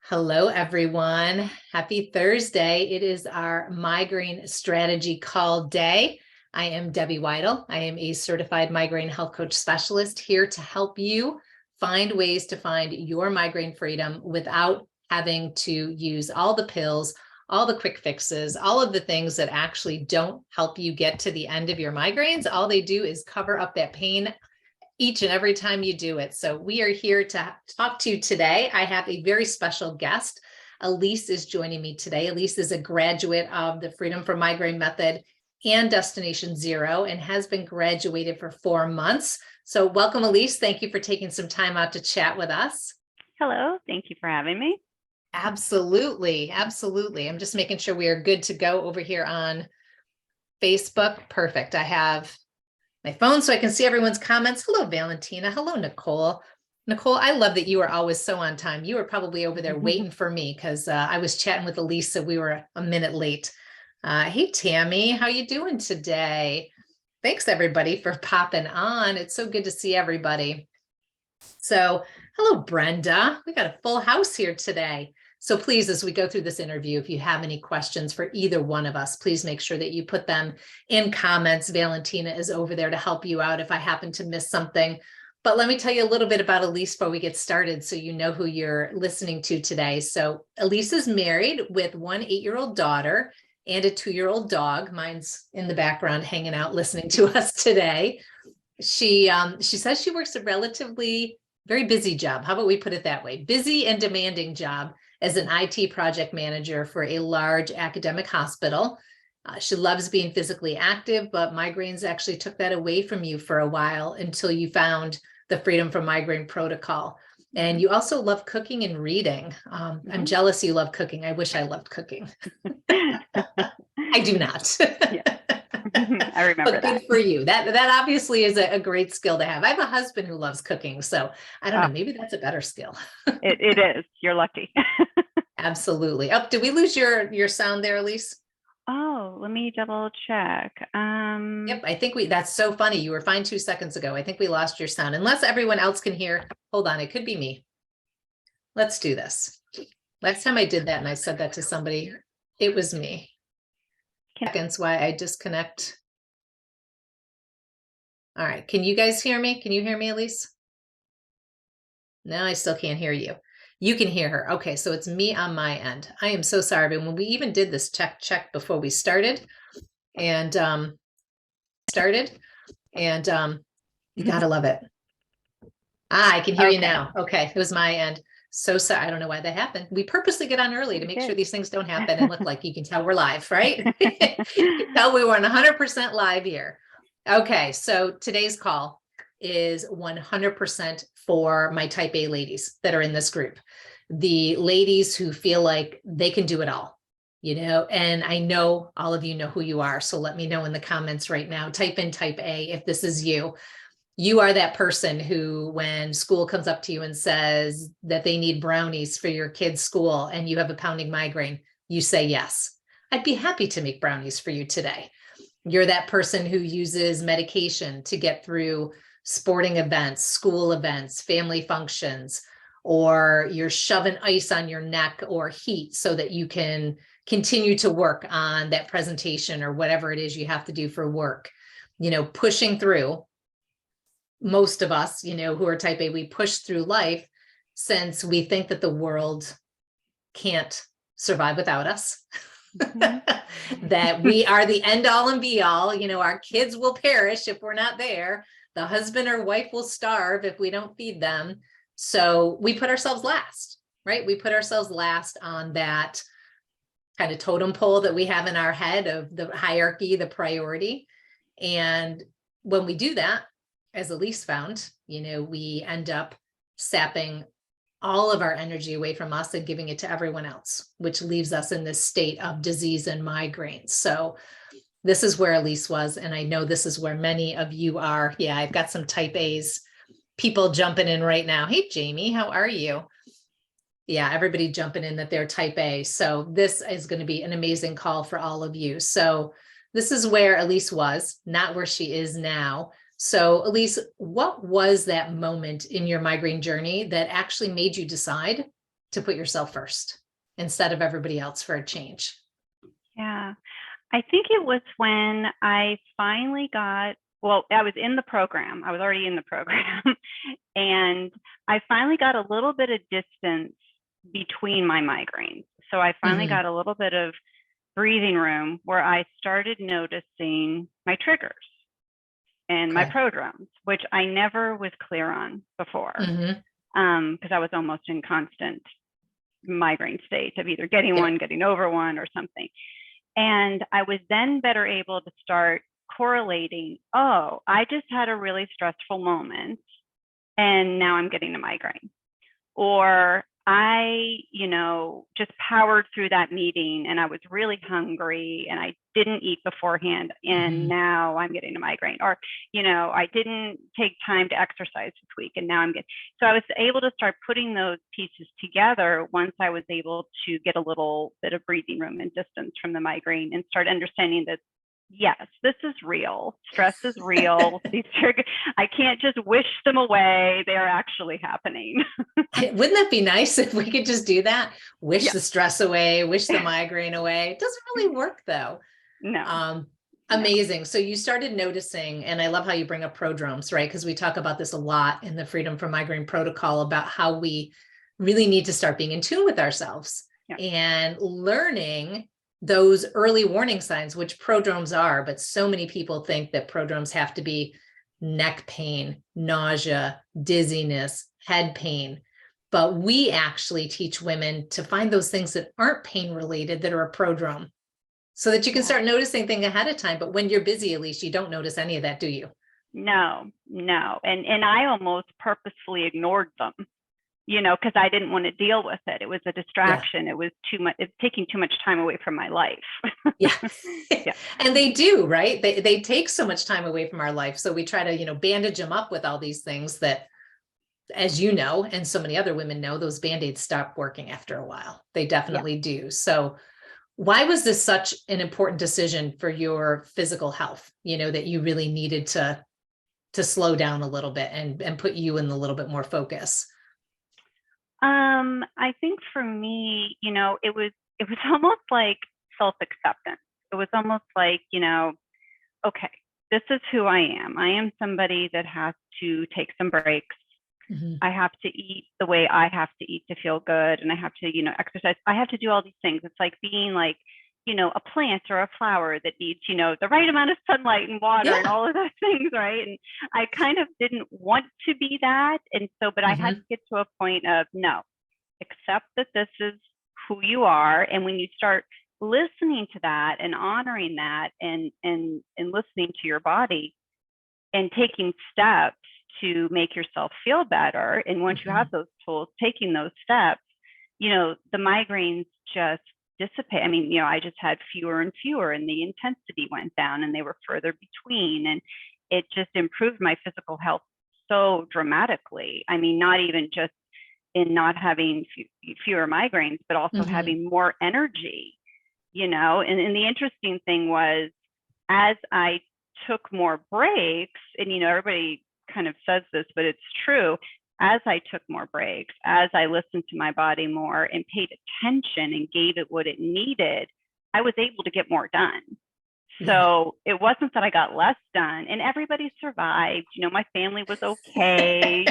Hello, everyone. Happy Thursday. It is our migraine strategy call day. I am Debbie Waidl. I am a certified migraine health coach specialist here to help you find ways to find your migraine freedom without having to use all the pills, all the quick fixes, all of the things that actually don't help you get to the end of your migraines. All they do is cover up that pain each and every time you do it. So we are here to talk to you today. I have a very special guest. Aliece is joining me today. Aliece is a graduate of the Freedom from Migraine Method and Destination Zero and has been graduated for 4 months. So welcome, Aliece. Thank you for taking some time out to chat with us. Hello, thank you for having me. Absolutely, absolutely. I'm just making sure we are good to go over here on Facebook. Perfect. I have my phone so I can see everyone's comments. Hello, Valentina. Hello, Nicole. Nicole, I love that you are always so on time. You were probably over there waiting for me because I was chatting with Aliece, so we were a minute late. Hey, Tammy, how you doing today? Thanks, everybody, for popping on. It's so good to see everybody. So, hello, Brenda. We got a full house here today. So please, as we go through this interview, if you have any questions for either one of us, please make sure that you put them in comments. Valentina is over there to help you out if I happen to miss something. But let me tell you a little bit about Aliece before we get started so you know who you're listening to today. So Aliece is married with one 8-year-old daughter and a 2-year-old dog. Mine's in the background hanging out listening to us today. She says she works a relatively very busy job. How about we put it that way? Busy and demanding job as an IT project manager for a large academic hospital. She loves being physically active, but migraines actually took that away from you for a while until you found the Freedom from Migraine protocol. And you also love cooking and reading. I'm jealous you love cooking. I wish I loved cooking. I do not. Yeah. I remember but good for you. That obviously is a great skill to have. I have a husband who loves cooking, so I don't know, maybe that's a better skill. It is. You're lucky. Absolutely. Oh, did we lose your sound there, Aliece? Oh, let me double check. Yep, I think that's so funny. You were fine 2 seconds ago. I think we lost your sound. Unless everyone else can hear. Hold on, it could be me. Let's do this. Last time I did that and I said that to somebody, it was me. Seconds why I disconnect. All right, can you guys hear me? Can you hear me, Aliece? No, I still can't hear you. You can hear her. Okay, so it's me on my end. I am so sorry, but when we even did this check before we started, and you gotta love it. I can hear you now. Okay, it was my end. So sorry. I don't know why that happened. We purposely get on early to make sure these things don't happen and look like you can tell we're live, right? You can tell we were 100% live here. Okay, so today's call is 100% for my type A ladies that are in this group. The ladies who feel like they can do it all, and I know all of you know who you are. So let me know in the comments right now. Type in type A if this is you. You are that person who, when school comes up to you and says that they need brownies for your kid's school and you have a pounding migraine, you say yes. I'd be happy to make brownies for you today. You're that person who uses medication to get through sporting events, school events, family functions, or you're shoving ice on your neck or heat so that you can continue to work on that presentation or whatever it is you have to do for work, pushing through. Most of us, who are type A, we push through life since we think that the world can't survive without us. That we are the end all and be all. Our kids will perish if we're not there. The husband or wife will starve if we don't feed them. So we put ourselves last, right? We put ourselves last on that kind of totem pole that we have in our head of the hierarchy, the priority. And when we do that, as Aliece found, we end up sapping all of our energy away from us and giving it to everyone else, which leaves us in this state of disease and migraines. So this is where Aliece was, and I know this is where many of you are. Yeah, I've got some type A's people jumping in right now. Hey, Jamie, how are you? Yeah, everybody jumping in that they're type A. So this is going to be an amazing call for all of you. So this is where Aliece was, not where she is now. So Aliece, what was that moment in your migraine journey that actually made you decide to put yourself first instead of everybody else for a change? Yeah. I think it was when I finally got, well, I was in the program. I was already in the program. And I finally got a little bit of distance between my migraines. So I finally got a little bit of breathing room where I started noticing my triggers and my prodromes, which I never was clear on before, because I was almost in constant migraine state of either getting one, getting over one, or something. And I was then better able to start correlating, oh, I just had a really stressful moment and now I'm getting a migraine. Or I, just powered through that meeting and I was really hungry and I didn't eat beforehand and now I'm getting a migraine. Or, I didn't take time to exercise this week and now I'm getting, so I was able to start putting those pieces together once I was able to get a little bit of breathing room and distance from the migraine and start understanding that, yes, this is real. Stress is real. I can't just wish them away. They are actually happening. Wouldn't that be nice if we could just do that? Wish the stress away, wish the migraine away. It doesn't really work though. No. Amazing. So you started noticing, and I love how you bring up prodromes, right? Because we talk about this a lot in the Freedom from Migraine protocol about how we really need to start being in tune with ourselves and learning those early warning signs, which prodromes are, but so many people think that prodromes have to be neck pain, nausea, dizziness, head pain. But we actually teach women to find those things that aren't pain related that are a prodrome so that you can start noticing things ahead of time. But when you're busy, Aliece, you don't notice any of that, do you? No. And I almost purposefully ignored them, because I didn't want to deal with it. It was a distraction. It was too much. It's taking too much time away from my life. And they do, right? They take so much time away from our life. So we try to, bandage them up with all these things that, as you know, and so many other women know, those Band-Aids stop working after a while. They definitely do. So why was this such an important decision for your physical health, that you really needed to slow down a little bit and put you in a little bit more focus? I think for me, it was almost like self-acceptance. It was almost like, okay, this is who I am. I am somebody that has to take some breaks. I have to eat the way I have to eat to feel good. And I have to, exercise. I have to do all these things. It's like being like, a plant or a flower that needs, the right amount of sunlight and water and all of those things, right? And I kind of didn't want to be that. And so, but I had to get to a point of, no, accept that this is who you are. And when you start listening to that and honoring that and listening to your body and taking steps to make yourself feel better. And once you have those tools, taking those steps, the migraines just dissipate. I mean, I just had fewer and fewer and the intensity went down and they were further between. And it just improved my physical health so dramatically. I mean, not even just in not having fewer migraines, but also having more energy, and the interesting thing was, as I took more breaks, and, everybody kind of says this, but it's true. As I took more breaks, as I listened to my body more and paid attention and gave it what it needed, I was able to get more done. So it wasn't that I got less done, and everybody survived. My family was okay,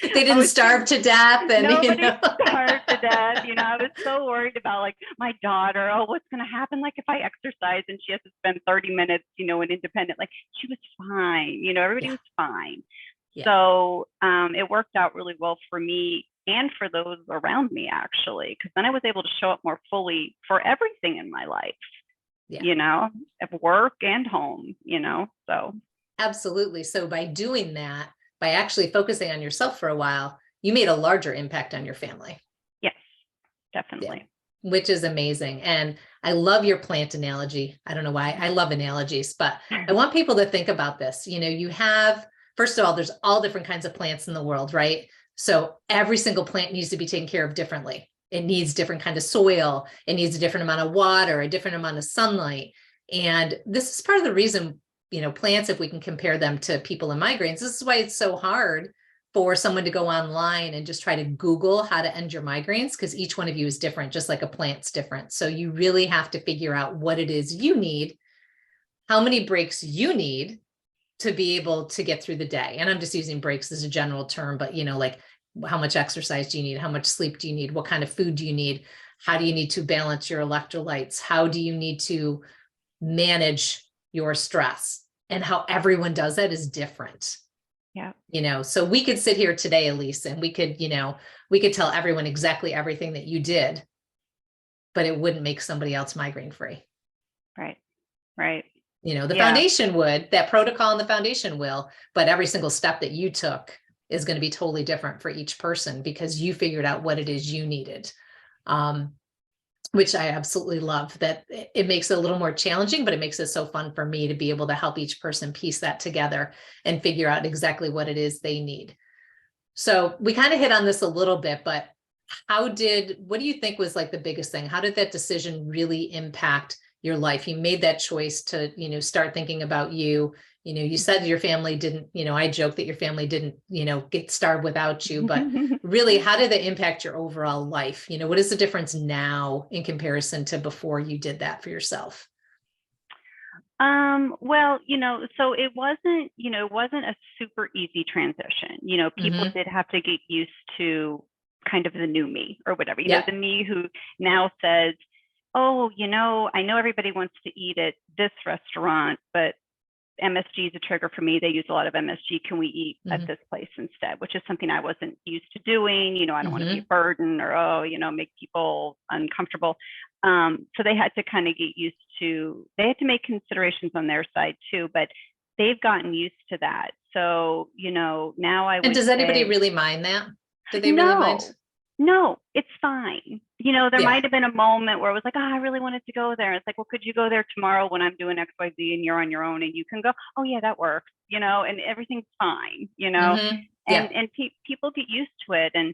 They didn't starve to death. And nobody starved to death. I was so worried about like my daughter. Oh, what's going to happen? Like if I exercise and she has to spend 30 minutes, in independent, like she was fine. Everybody was fine. So it worked out really well for me and for those around me, actually, because then I was able to show up more fully for everything in my life, at work and home, so. Absolutely. So by doing that, by actually focusing on yourself for a while, you made a larger impact on your family. Yes, definitely. Which is amazing. And I love your plant analogy. I don't know why I love analogies, but I want people to think about this. You have, first of all, there's all different kinds of plants in the world, right? So every single plant needs to be taken care of differently. It needs different kind of soil. It needs a different amount of water, a different amount of sunlight. And this is part of the reason, plants, if we can compare them to people in migraines, this is why it's so hard for someone to go online and just try to Google how to end your migraines, because each one of you is different, just like a plant's different. So you really have to figure out what it is you need, how many breaks you need to be able to get through the day. And I'm just using breaks as a general term, but like how much exercise do you need? How much sleep do you need? What kind of food do you need? How do you need to balance your electrolytes? How do you need to manage your stress? And how everyone does that is different. Yeah. So we could sit here today, Aliece, and we could tell everyone exactly everything that you did, but it wouldn't make somebody else migraine free. Right. Right. The foundation would, that protocol and the foundation will, but every single step that you took is going to be totally different for each person because you figured out what it is you needed. Which I absolutely love. That it makes it a little more challenging, but it makes it so fun for me to be able to help each person piece that together and figure out exactly what it is they need. So we kind of hit on this a little bit, but what do you think was like the biggest thing? How did that decision really impact your life? You made that choice to, start thinking about you. You said your family didn't, I joke that your family didn't, get starved without you, but really, how did that impact your overall life? What is the difference now in comparison to before you did that for yourself? Well, so it wasn't a super easy transition. People did have to get used to kind of the new me or whatever, the me who now says, oh, I know everybody wants to eat at this restaurant, but MSG is a trigger for me. They use a lot of MSG. Can we eat at this place instead? Which is something I wasn't used to doing. I don't want to be a burden or, make people uncomfortable. So they had to kind of get used to, they had to make considerations on their side too, but they've gotten used to that. So, now I would And does anybody really mind that? Do they really mind? No, it's fine. There might have been a moment where it was like, I really wanted to go there. It's like, well, could you go there tomorrow when I'm doing X, Y, Z and you're on your own and you can go, oh yeah, that works, and everything's fine, and people get used to it. And,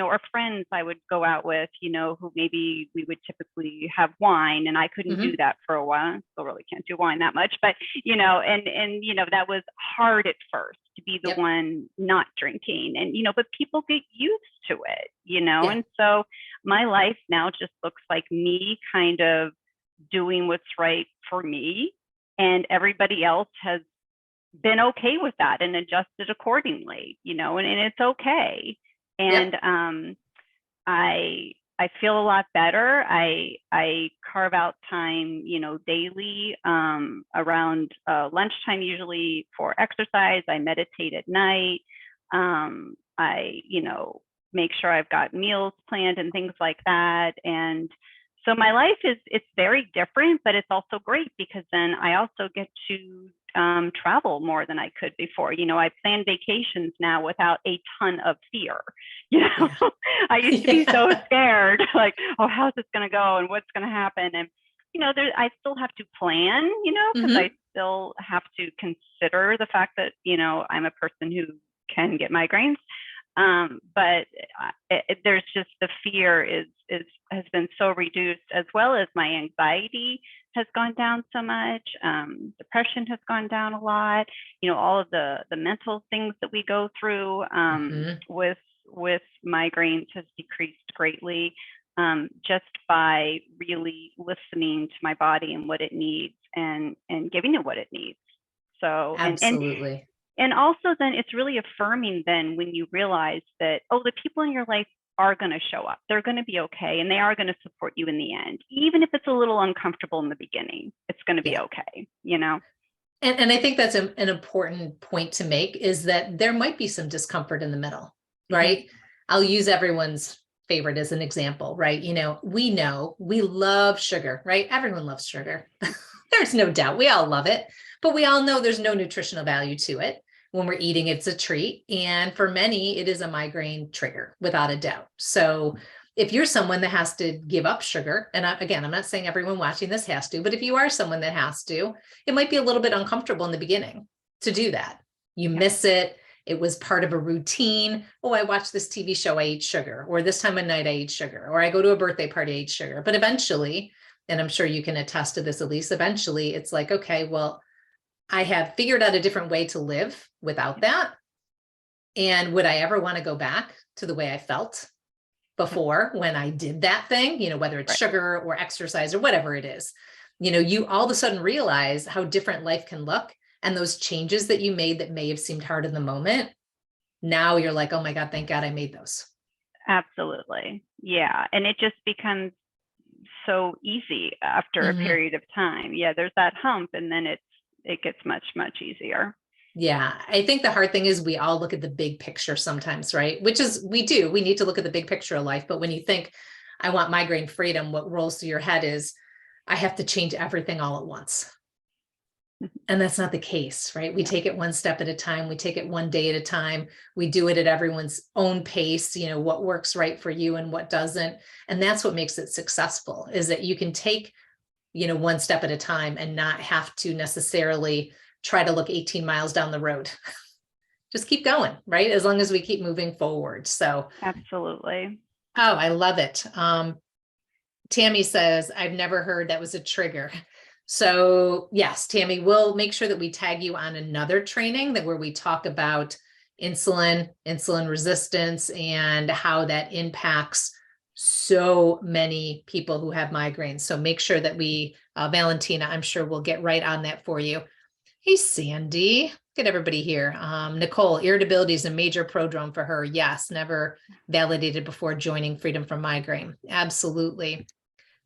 or friends I would go out with, who maybe we would typically have wine and I couldn't do that for a while. I still really can't do wine that much, but, that was hard at first to be the one not drinking and, but people get used to it, and so my life now just looks like me kind of doing what's right for me, and everybody else has been okay with that and adjusted accordingly, and it's okay. And I feel a lot better. I carve out time, daily around lunchtime, usually for exercise. I meditate at night. I, make sure I've got meals planned and things like that. And so my life it's very different, but it's also great because then I also get to travel more than I could before. I plan vacations now without a ton of fear. I used to be so scared, like, oh, how's this going to go and what's going to happen? And, I still have to plan, because I still have to consider the fact that, I'm a person who can get migraines. But there's just the fear has been so reduced, as well as my anxiety has gone down so much. Depression has gone down a lot. All of the mental things that we go through with migraines has decreased greatly, just by really listening to my body and what it needs and giving it what it needs. So absolutely. And also then it's really affirming then when you realize that, oh, the people in your life are going to show up. They're going to be okay. And they are going to support you in the end. Even if it's a little uncomfortable in the beginning, it's going to be okay, And I think that's an important point to make, is that there might be some discomfort in the middle, right? I'll use everyone's favorite as an example, right? We love sugar, right? Everyone loves sugar. There's no doubt. We all love it, but we all know there's no nutritional value to it. When we're eating, it's a treat. And for many, it is a migraine trigger without a doubt. So if you're someone that has to give up sugar, and again, I'm not saying everyone watching this has to, but if you are someone that has to, it might be a little bit uncomfortable in the beginning to do that. You miss it. It was part of a routine. Oh, I watched this TV show, I ate sugar, or this time of night I ate sugar, or I go to a birthday party, I ate sugar. But eventually, and I'm sure you can attest to this, Aliece, eventually it's like, okay, well, I have figured out a different way to live without that. And would I ever want to go back to the way I felt before when I did that thing, whether it's sugar or exercise or whatever it is, you all of a sudden realize how different life can look, and those changes that you made that may have seemed hard in the moment. Now you're like, oh my God, thank God I made those. Absolutely. Yeah. And it just becomes so easy after a period of time. Yeah. There's that hump, and then it gets much, much easier. Yeah. I think the hard thing is we all look at the big picture sometimes, right? Which is, we need to look at the big picture of life. But when you think, I want migraine freedom, what rolls through your head is, I have to change everything all at once. And that's not the case, right? We take it one step at a time. We take it one day at a time. We do it at everyone's own pace, what works right for you and what doesn't. And that's what makes it successful, is that you can take, one step at a time and not have to necessarily try to look 18 miles down the road. Just keep going, right? As long as we keep moving forward. So absolutely. Oh, I love it. Tammy says, I've never heard that was a trigger. So yes, Tammy, we'll make sure that we tag you on another training where we talk about insulin resistance, and how that impacts so many people who have migraines. So make sure that we, Valentina, I'm sure we'll get right on that for you. Hey, Sandy, get everybody here. Nicole, irritability is a major prodrome for her. Yes, never validated before joining Freedom from Migraine. Absolutely.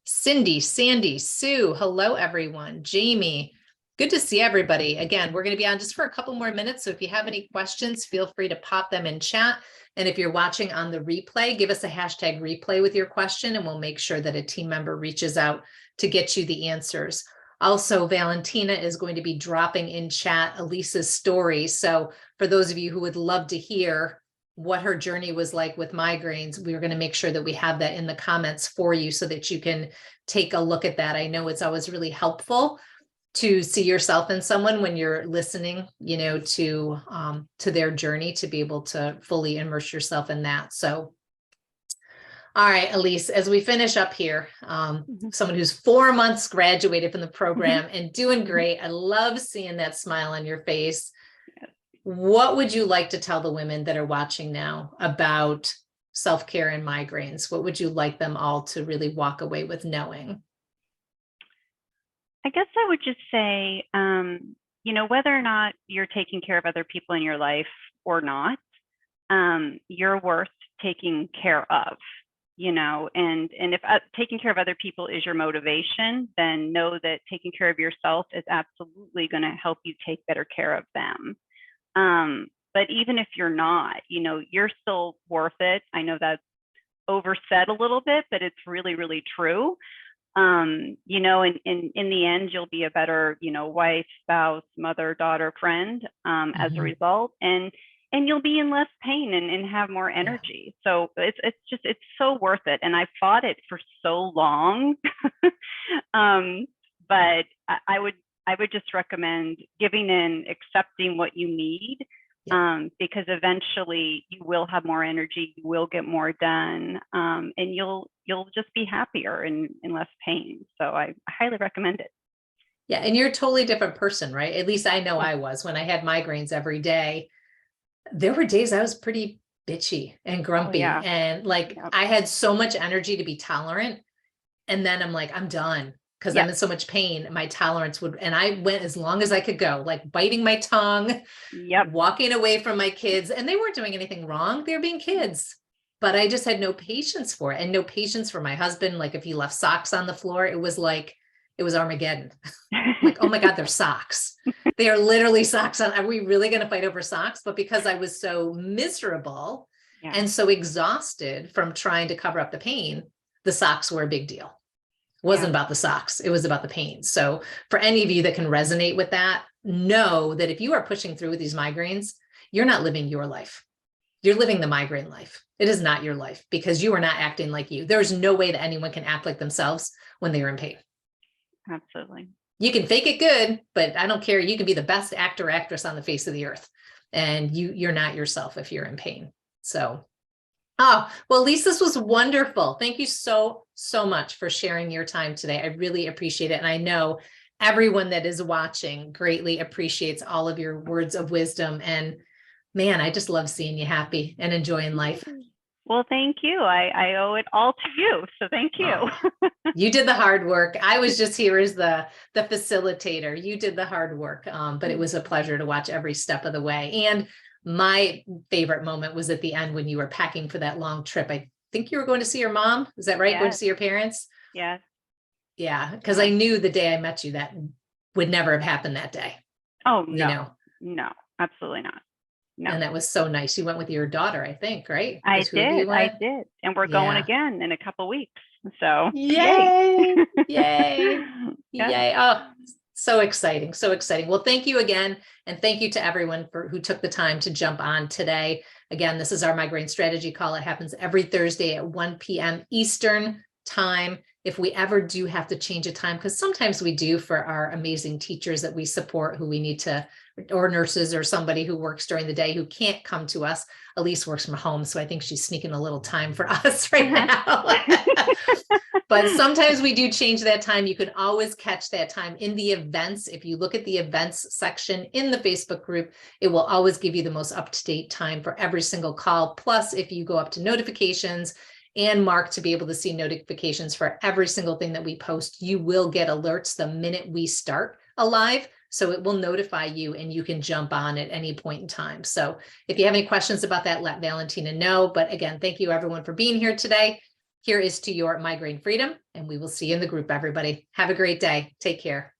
Cindy, Sandy, Sue, hello, everyone. Jamie, good to see everybody. Again, we're going to be on just for a couple more minutes. So if you have any questions, feel free to pop them in chat. And if you're watching on the replay, give us a hashtag replay with your question, and we'll make sure that a team member reaches out to get you the answers. Also, Valentina is going to be dropping in chat Alice's story. So for those of you who would love to hear what her journey was like with migraines, we're going to make sure that we have that in the comments for you so that you can take a look at that. I know it's always really helpful to see yourself in someone when you're listening, to their journey, to be able to fully immerse yourself in that. So all right, Aliece, as we finish up here, someone who's 4 months graduated from the program and doing great. I love seeing that smile on your face. What would you like to tell the women that are watching now about self-care and migraines? What would you like them all to really walk away with knowing? I guess I would just say, whether or not you're taking care of other people in your life or not, you're worth taking care of. And if taking care of other people is your motivation, then know that taking care of yourself is absolutely going to help you take better care of them. But even if you're not, you're still worth it. I know that's oversaid a little bit, but it's really, really true. And in the end, you'll be a better, wife, spouse, mother, daughter, friend, as a result. And you'll be in less pain and have more energy. So it's so worth it. And I fought it for so long. But I would just recommend giving in, accepting what you need, because eventually you will have more energy, you will get more done, and you'll just be happier and in less pain. So I highly recommend it. Yeah. And you're a totally different person, right? At least I know I was. When I had migraines every day, there were days I was pretty bitchy and grumpy. And I had so much energy to be tolerant. And then I'm like, I'm done. Because I'm in so much pain, my tolerance and I went as long as I could go, like biting my tongue, walking away from my kids, and they weren't doing anything wrong. They were being kids, but I just had no patience for it, and no patience for my husband. Like if he left socks on the floor, it was Armageddon. Like, oh my God, they're socks. They are literally socks on. Are we really going to fight over socks? But because I was so miserable and so exhausted from trying to cover up the pain, the socks were a big deal. Wasn't about the socks. It was about the pain. So for any of you that can resonate with that, know that if you are pushing through with these migraines, you're not living your life. You're living the migraine life. It is not your life, because you are not acting like you. There's no way that anyone can act like themselves when they're in pain. Absolutely. You can fake it good, but I don't care. You can be the best actor or actress on the face of the earth, and you're not yourself if you're in pain. So oh, well, Aliece, this was wonderful. Thank you so much for sharing your time today. I really appreciate it. And I know everyone that is watching greatly appreciates all of your words of wisdom. And Man, I just love seeing you happy and enjoying life. Well, thank you. I owe it all to you. So thank you. Oh, you did the hard work. I was just here as the facilitator. You did the hard work. But it was a pleasure to watch every step of the way. And my favorite moment was at the end when you were packing for that long trip. I think you were going to see your mom. Is that right? Yes. Going to see your parents? Yes. Yeah. Because I knew the day I met you that would never have happened that day. Oh, no. You know? No, absolutely not. No. And that was so nice. You went with your daughter, I think, right? I did. And we're going again in a couple weeks. So yay. Yay. Yep. Yay. Oh, so exciting. So exciting. Well, thank you again. And thank you to everyone who took the time to jump on today. Again, this is our migraine strategy call. It happens every Thursday at 1 p.m. Eastern time. If we ever do have to change a time, because sometimes we do for our amazing teachers that we support, who we need to, or nurses or somebody who works during the day who can't come to us. Aliece works from home, so I think she's sneaking a little time for us right now. But sometimes we do change that time. You can always catch that time in the events. If you look at the events section in the Facebook group, it will always give you the most up-to-date time for every single call. Plus, if you go up to notifications and mark to be able to see notifications for every single thing that we post, you will get alerts the minute we start a live. So it will notify you and you can jump on at any point in time. So if you have any questions about that, let Valentina know. But again, thank you everyone for being here today. Here is to your migraine freedom, and we will see you in the group, everybody. Have a great day. Take care.